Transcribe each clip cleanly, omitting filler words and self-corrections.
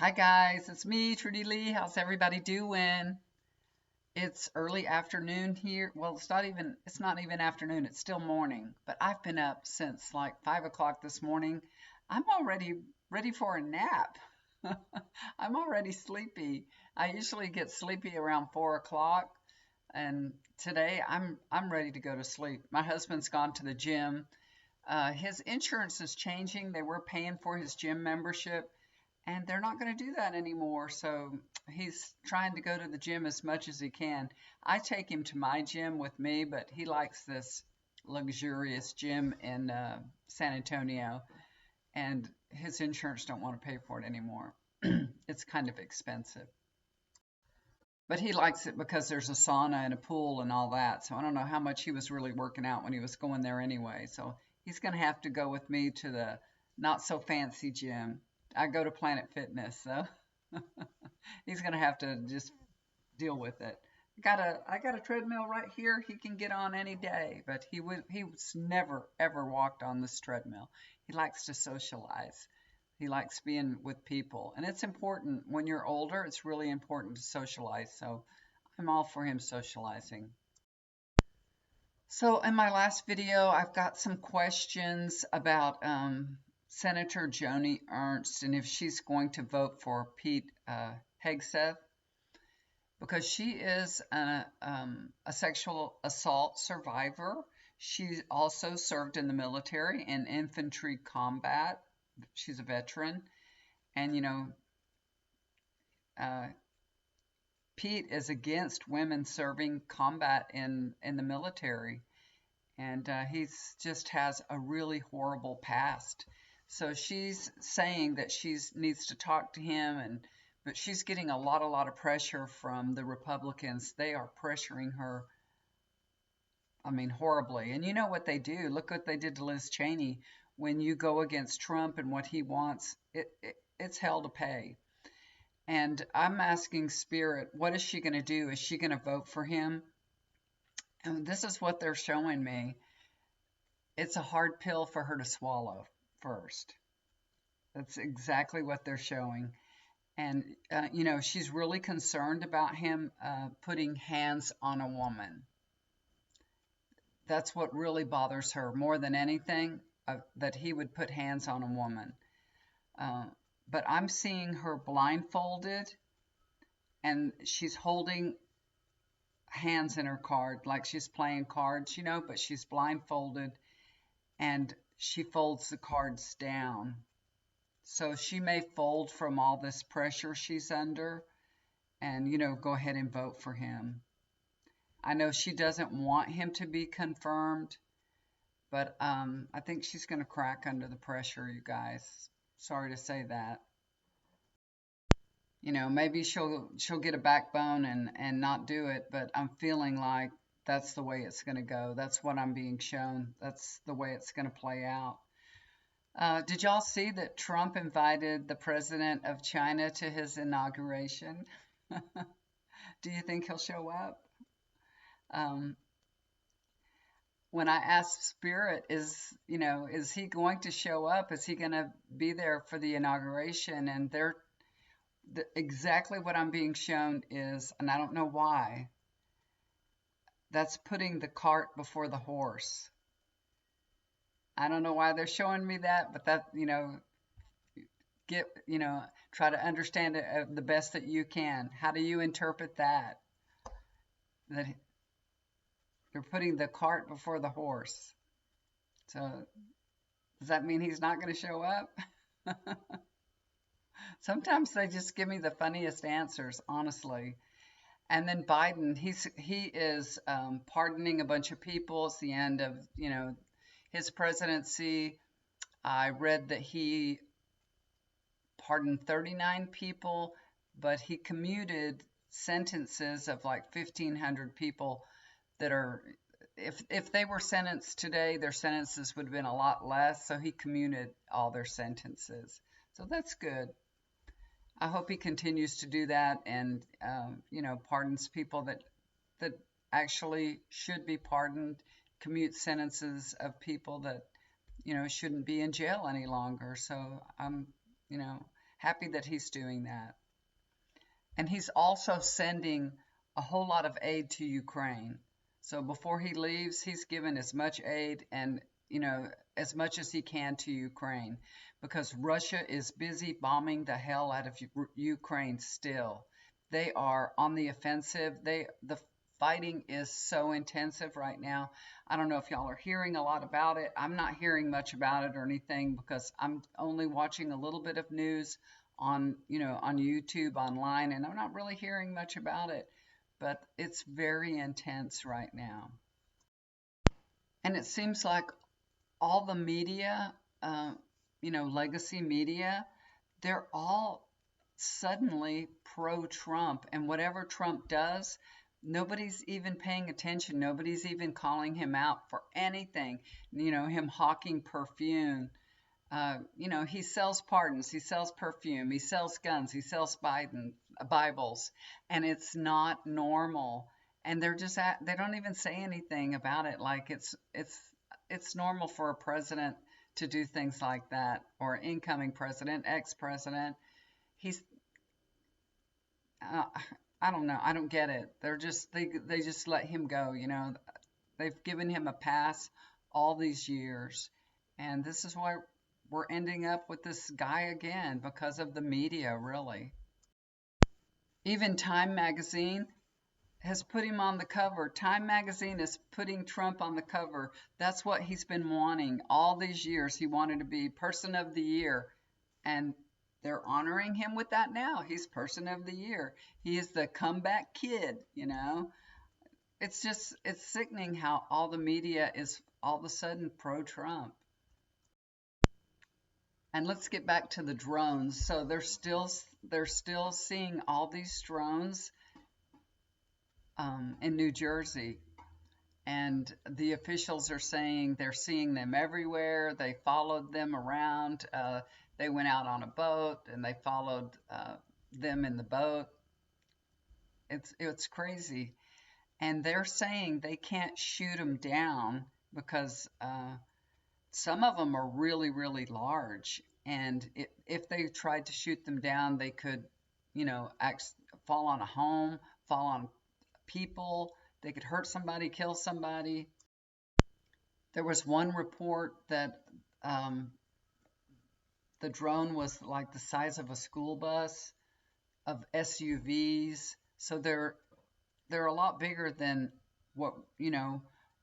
Hi guys, it's me, Trudy Lee. How's everybody doing? It's early afternoon here. Well, it's not even afternoon, it's still morning, but I've been up since like 5 o'clock this morning. I'm already ready for a nap. I'm already sleepy. I usually get sleepy around 4 o'clock, and today I'm ready to go to sleep. My husband's gone to the gym. His insurance is changing. They were paying for his gym membership, and they're not going to do that anymore. So he's trying to go to the gym as much as he can. I take him to my gym with me, but he likes this luxurious gym in San Antonio, and his insurance don't want to pay for it anymore. It's kind of expensive. But he likes it because there's a sauna and a pool and all that. So I don't know how much he was really working out when he was going there anyway. So he's going to have to go with me to the not so fancy gym. I go to Planet Fitness, so he's going to have to just deal with it. I got a treadmill right here he can get on any day, but he was never ever walked on this treadmill. He likes to socialize. He likes being with people, and it's important when you're older. It's really important to socialize. So I'm all for him socializing. So in my last video, I've got some questions about Senator Joni Ernst and if she's going to vote for Pete Hegseth, because she is a sexual assault survivor. She also served in the military and infantry combat. She's a veteran. And, uh, Pete is against women serving combat in the military. And he's just has a really horrible past. So she's saying that she needs to talk to him, but she's getting a lot of pressure from the Republicans. They are pressuring her, I mean, horribly. And you know what they do? Look what they did to Liz Cheney. When you go against Trump and what he wants, it's hell to pay. And I'm asking Spirit, what is she going to do? Is she going to vote for him? And this is what they're showing me. It's a hard pill for her to swallow first. That's exactly what they're showing. And, she's really concerned about him putting hands on a woman. That's what really bothers her more than anything, that he would put hands on a woman. Uh, but I'm seeing her blindfolded, and she's holding hands in her card like she's playing cards, but she's blindfolded, and she folds the cards down. So she may fold from all this pressure she's under and, go ahead and vote for him. I know she doesn't want him to be confirmed, but I think she's going to crack under the pressure, you guys. Sorry to say that. Maybe she'll get a backbone and not do it, but I'm feeling like that's the way it's going to go. That's what I'm being shown. That's the way it's going to play out. Did y'all see that Trump invited the president of China to his inauguration? Do you think he'll show up? Um, when I asked Spirit, is he going to show up? Is he going to be there for the inauguration? And exactly what I'm being shown is, and I don't know why, that's putting the cart before the horse. I don't know why they're showing me that, but that, get, try to understand it the best that you can. How do you interpret that? That you're putting the cart before the horse. So does that mean he's not going to show up? Sometimes they just give me the funniest answers, honestly. And then Biden, he is pardoning a bunch of people. It's the end of, his presidency. I read that he pardoned 39 people, but he commuted sentences of like 1,500 people that are, if they were sentenced today, their sentences would have been a lot less. So he commuted all their sentences. So that's good. I hope he continues to do that and, pardons people that actually should be pardoned, commute sentences of people that, shouldn't be in jail any longer. So I'm, Happy that he's doing that. And he's also sending a whole lot of aid to Ukraine. So before he leaves, he's given as much aid and, as much as he can to Ukraine because Russia is busy bombing the hell out of Ukraine still. They are on the offensive. The fighting is so intensive right now. I don't know if y'all are hearing a lot about it. I'm not hearing much about it or anything because I'm only watching a little bit of news on, on YouTube online, and I'm not really hearing much about it. But it's very intense right now. And it seems like all the media, legacy media, they're all suddenly pro-Trump. And whatever Trump does, nobody's even paying attention. Nobody's even calling him out for anything. Him hawking perfume. He sells pardons, he sells perfume, he sells guns, he sells Bibles, and it's not normal. And they don't even say anything about it. Like it's normal for a president to do things like that, or incoming president, ex-president. He's uh, I don't know. I don't get it. They just let him go. They've given him a pass all these years, and this is why we're ending up with this guy again because of the media, really. Even Time magazine has put him on the cover. Time magazine is putting Trump on the cover. That's what he's been wanting all these years. He wanted to be Person of the Year, and they're honoring him with that now. He's Person of the Year. He is the comeback kid. It's sickening how all the media is all of a sudden pro-Trump. And let's get back to the drones. So they're still seeing all these drones in New Jersey, and the officials are saying they're seeing them everywhere. They followed them around. They went out on a boat and they followed them in the boat. It's crazy, and they're saying they can't shoot them down because some of them are really, really large, and if they tried to shoot them down, they could, fall on a home, fall on people. They could hurt somebody, kill somebody. There was one report that the drone was like the size of a school bus, of SUVs. So they're a lot bigger than what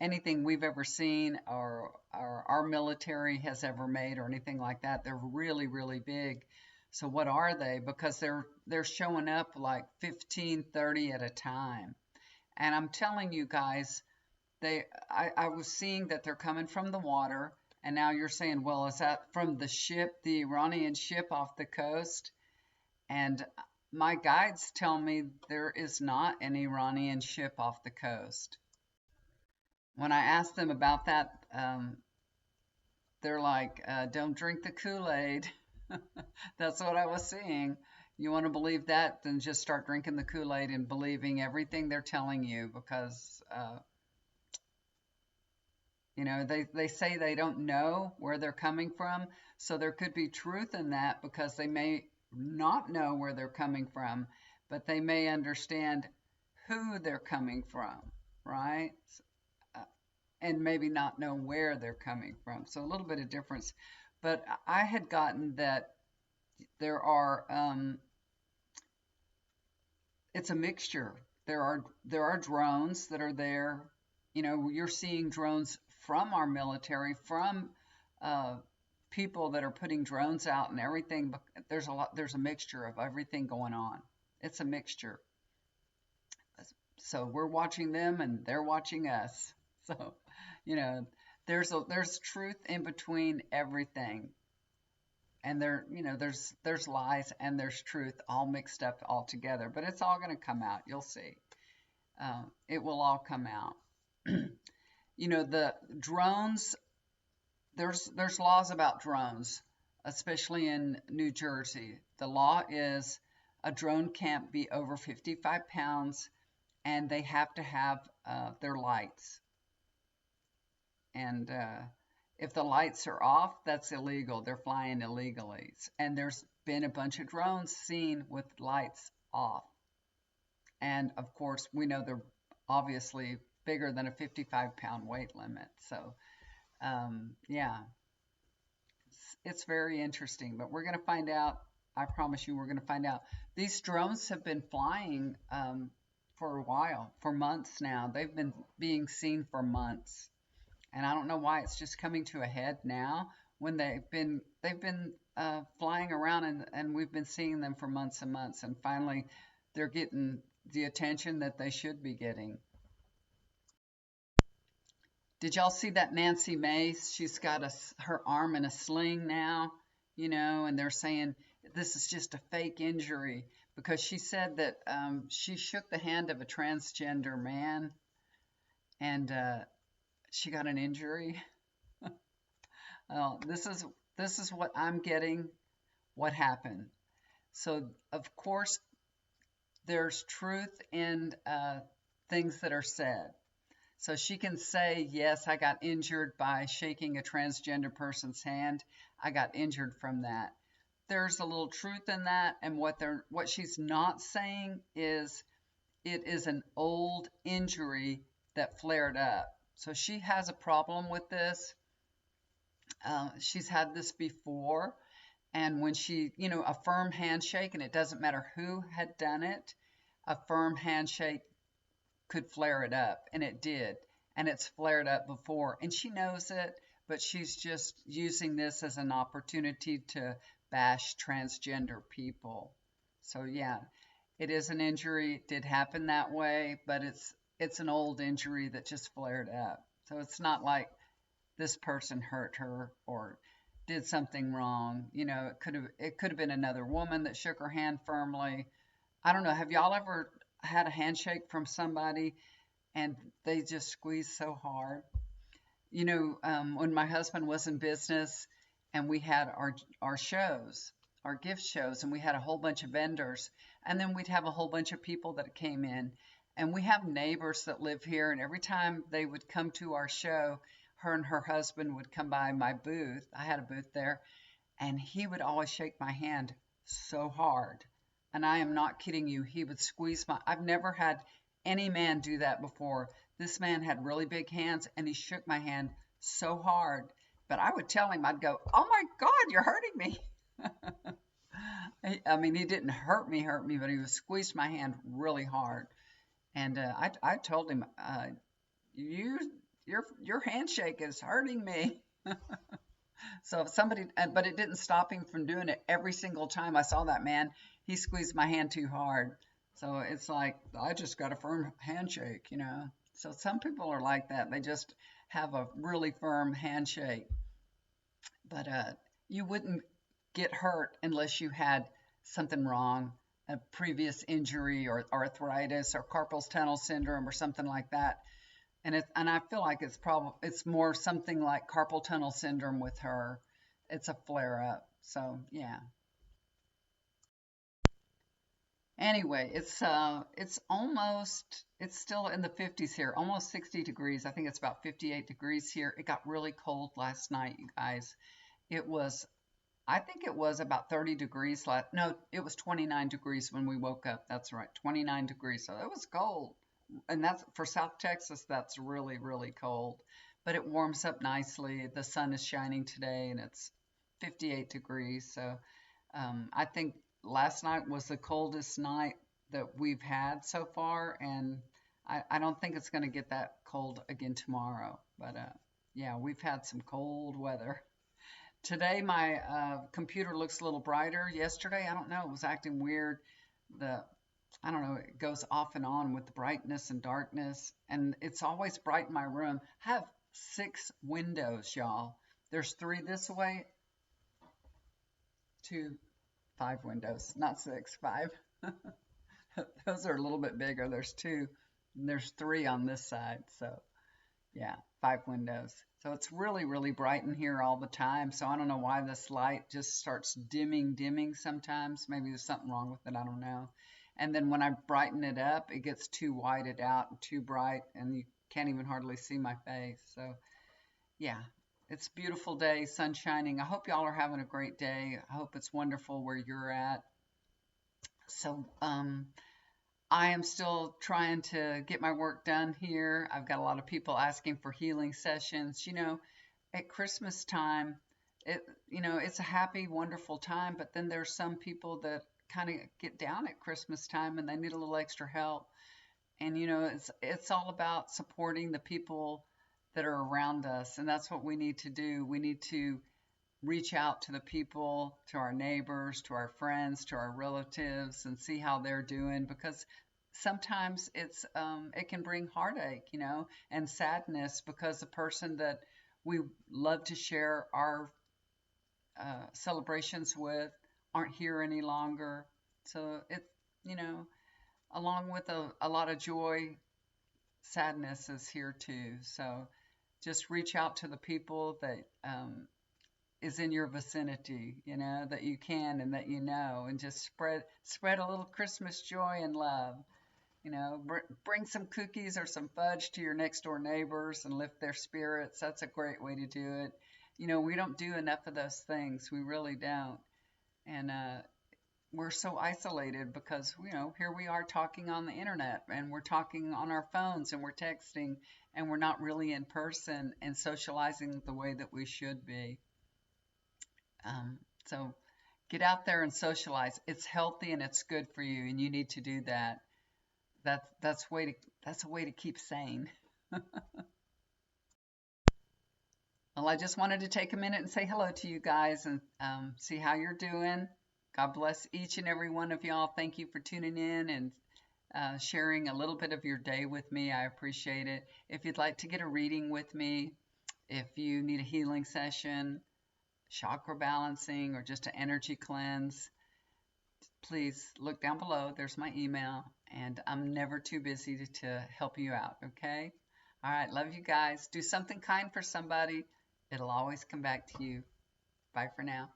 anything we've ever seen or our military has ever made or anything like that. They're really, really big. So what are they? Because they're showing up like 15, 30 at a time. And I'm telling you guys, I was seeing that they're coming from the water, and now you're saying, well, is that from the ship, the Iranian ship off the coast? And my guides tell me there is not an Iranian ship off the coast. When I asked them about that, they're like, don't drink the Kool-Aid. That's what I was seeing. You want to believe that, then just start drinking the Kool-Aid and believing everything they're telling you because, they say they don't know where they're coming from. So there could be truth in that because they may not know where they're coming from, but they may understand who they're coming from, right? And maybe not know where they're coming from. So a little bit of difference. But I had gotten that there are, it's a mixture. There are drones that are there. You're seeing drones from our military, from people that are putting drones out and everything. But there's a mixture of everything going on. It's a mixture. So we're watching them and they're watching us. So, there's truth in between everything. And there's lies and there's truth all mixed up all together. But it's all going to come out. You'll see. It will all come out. The drones, there's laws about drones, especially in New Jersey. The law is a drone can't be over 55 pounds and they have to have their lights. And if the lights are off, that's illegal. They're flying illegally. And there's been a bunch of drones seen with lights off. And of course, we know they're obviously bigger than a 55-pound weight limit. So, yeah, it's very interesting. But we're going to find out. I promise you, we're going to find out. These drones have been flying for a while, for months now. They've been being seen for months. And I don't know why it's just coming to a head now when they've been flying around and we've been seeing them for months and months, and finally they're getting the attention that they should be getting. Did y'all see that Nancy Mace? She's got her arm in a sling now, and they're saying this is just a fake injury because she said that she shook the hand of a transgender man and she got an injury. This is what I'm getting, what happened. So of course there's truth in things that are said. So she can say, yes, I got injured by shaking a transgender person's hand. I got injured from that. There's a little truth in that, and what she's not saying is it is an old injury that flared up. So she has a problem with this. She's had this before, and when a firm handshake, and it doesn't matter who had done it, a firm handshake could flare it up, and it did, and it's flared up before, and she knows it, but she's just using this as an opportunity to bash transgender people. So yeah, it is an injury. It did happen that way, but it's an old injury that just flared up. So it's not like this person hurt her or did something wrong. It could have been another woman that shook her hand firmly. I don't know. Have y'all ever had a handshake from somebody and they just squeezed so hard? When my husband was in business and we had our shows, our gift shows, and we had a whole bunch of vendors, and then we'd have a whole bunch of people that came in, and we have neighbors that live here, and every time they would come to our show, her and her husband would come by my booth. I had a booth there, and he would always shake my hand so hard. And I am not kidding you. He would squeeze I've never had any man do that before. This man had really big hands, and he shook my hand so hard. But I would tell him, I'd go, oh my God, you're hurting me. I mean, he didn't hurt me, but he would squeeze my hand really hard. And I told him, your handshake is hurting me. So if somebody, but it didn't stop him from doing it every single time I saw that man. He squeezed my hand too hard. So it's like, I just got a firm handshake, So some people are like that. They just have a really firm handshake. But you wouldn't get hurt unless you had something wrong, a previous injury or arthritis or carpal tunnel syndrome or something like that. And I feel like it's more something like carpal tunnel syndrome with her. It's a flare up. So yeah. Anyway, it's still in the 50s here, almost 60 degrees. I think it's about 58 degrees here. It got really cold last night, you guys. I think it was about 30 degrees no, it was 29 degrees when we woke up. That's right, 29 degrees. So it was cold. And that's for South Texas, that's really, really cold. But it warms up nicely. The sun is shining today and it's 58 degrees. So I think last night was the coldest night that we've had so far, and I don't think it's going to get that cold again tomorrow. But yeah, we've had some cold weather. Today my computer looks a little brighter. Yesterday, I don't know, it was acting weird. I don't know, it goes off and on with the brightness and darkness, and it's always bright in my room. I have 6 windows, y'all. There's 3 this way, 2, 5 windows, not 6, 5. Those are a little bit bigger. There's 2, and there's 3 on this side. So yeah, 5 windows. So it's really, really bright in here all the time. So I don't know why this light just starts dimming sometimes. Maybe there's something wrong with it. I don't know. And then when I brighten it up, it gets too whited out and too bright, and you can't even hardly see my face. So yeah, It's a beautiful day, sun shining. I hope y'all are having a great day. I hope it's wonderful where you're at. So, I am still trying to get my work done here. I've got a lot of people asking for healing sessions. At Christmas time, it's a happy, wonderful time, but then there's some people that kind of get down at Christmas time and they need a little extra help. And it's all about supporting the people that are around us, and that's what we need to do. We need to reach out to the people, to our neighbors, to our friends, to our relatives, and see how they're doing, because sometimes it can bring heartache, and sadness, because the person that we love to share our celebrations with aren't here any longer. So you know, along with a lot of joy, sadness is here too. So just reach out to the people that is in your vicinity, that you can and that and just spread a little Christmas joy and love. Bring some cookies or some fudge to your next door neighbors and lift their spirits. That's a great way to do it. We don't do enough of those things. We really don't. And we're so isolated because, here we are talking on the internet, and we're talking on our phones, and we're texting, and we're not really in person and socializing the way that we should be. So get out there and socialize. It's healthy and it's good for you, and you need to do that. That's a way to keep sane. Well, I just wanted to take a minute and say hello to you guys and see how you're doing. God bless each and every one of y'all. Thank you for tuning in and sharing a little bit of your day with me. I appreciate it. If you'd like to get a reading with me, if you need a healing session, chakra balancing, or just an energy cleanse, please look down below. There's my email, and I'm never too busy to help you out, okay? All right, love you guys. Do something kind for somebody. It'll always come back to you. Bye for now.